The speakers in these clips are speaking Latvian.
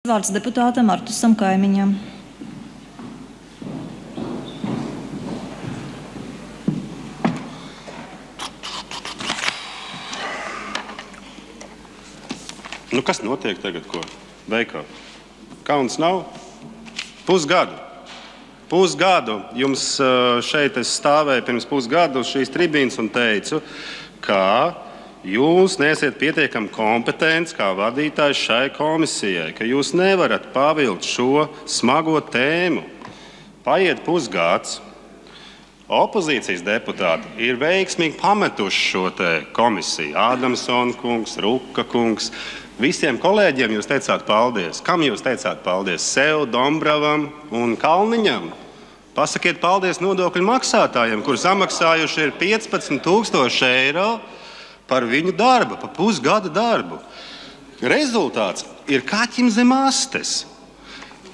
Vārds deputātam Artusam Kaimiņam. Nu, kas notiek tagad, ko? Veiko. Kauns nav? Pusgadu jums šeit es stāvēju pirms pusgadu uz šīs tribīnas un teicu, ka jūs neesiet pietiekami kompetents kā vadītājs šai komisijai, ka jūs nevarat pavilkt šo smago tēmu. Paiet pusgads, opozīcijas deputāti ir veiksmīgi pametuši šo te komisiju. Ādamsona kungs, Ruka kungs. Visiem kolēģiem jūs teicāt paldies. Kam jūs teicāt paldies? Sev, Dombravam un Kalniņam. Pasakiet paldies nodokļu maksātājiem, kuri samaksājuši ir 15,000 eiro par viņu darbu, par pusgada darbu. Rezultāts ir kaķim zem astes.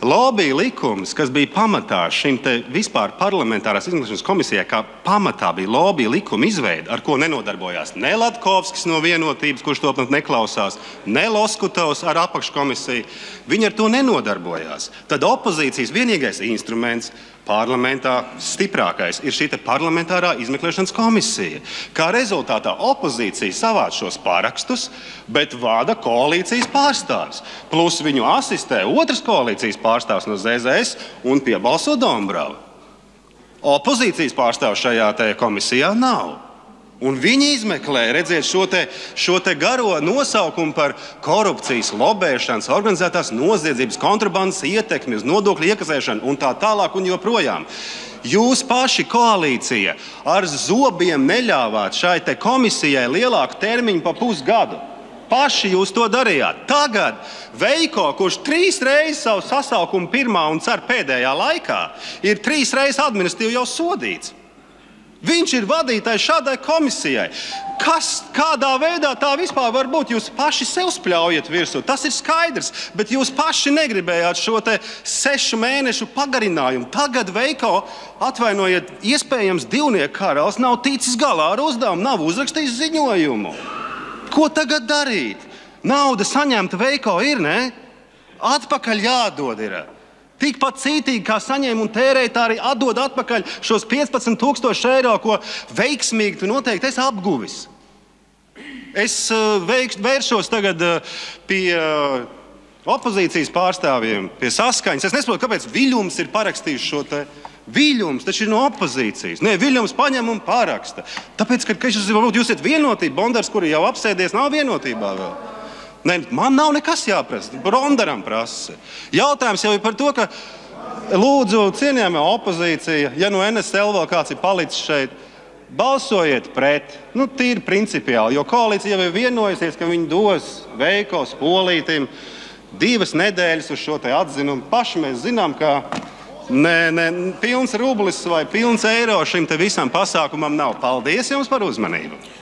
Lobby likums, kas bija pamatā šim te vispār parlamentārās izmeklēšanas komisijai, kā pamatā bija lobby likuma izveide, ar ko nenodarbojās ne Latkovskis no Vienotības, kurš to pat neklausās, ne Loskutovs ar apakškomisiju. Viņi ar to nenodarbojās. Tad opozīcijas vienīgais instruments parlamentā stiprākais ir šī parlamentārā izmeklēšanas komisija. Kā rezultātā opozīcija savāc šos parakstus, bet vada koalīcijas pārstāvis. Plus viņu asistē otrs koalīcijas pārstāvis no ZZS un piebalso Dombravu. Opozīcijas pārstāvis šajā komisijā nav. Un viņi izmeklē, redziet, šo te garo nosaukumu par korupcijas, lobēšanas, organizētās noziedzības, kontrabandas ietekmi uz nodokļu iekasēšanu un tā tālāk un joprojām. Jūs paši koalīcija ar zobiem neļāvāt šai te komisijai lielāku termiņu pa pusgadu. Paši jūs to darījāt. Tagad Veiko, kurš 3 reizes savu sasaukumu pirmā un cer pēdējā laikā, ir 3 reizes administratīvi jau sodīts. Viņš ir vadītājs šādai komisijai. Kādā veidā tā vispār var būt? Jūs paši sev spļaujat virsū. Tas ir skaidrs, bet jūs paši negribējāt šo te 6 mēnešu pagarinājumu. Tagad Veiko, atvainojiet, iespējams divnieku karalis nav ticis galā ar uzdevumu, nav uzrakstījis ziņojumu. Ko tagad darīt? Nauda saņemta Veiko ir, ne? Atpakaļ jādod ir. Tikpat cītīgi, kā saņēma un tērēja, tā arī atdod atpakaļ šos 15,000 eiro, ko veiksmīgi tu noteikti esi apguvis. Es vēršos tagad pie opozīcijas pārstāvjiem, pie Saskaņas. Es nesaprotu, kāpēc Viļums ir parakstījis šo te. Viļums taču ir no opozīcijas. Nē, Viļums paņem un paraksta. Tāpēc, ka varbūt jūs esat Vienotība, Bondars, kuri jau apsēdies, nav vienotībā vēl. Ne, man nav nekas jāprasa, Bondaram prasa. Jautājums jau ir par to, ka lūdzu cienījamā opozīcija, ja no NSL vēl kāds ir palicis šeit, balsojiet pret, tīri principiāli, jo koalīcija jau ir vienojusies, ka viņi dos Veiko Spolītim 2 nedēļas uz šo te atzinumu. Paši mēs zinām, ka pilns rublis vai pilns eiro šim te visam pasākumam nav. Paldies jums par uzmanību!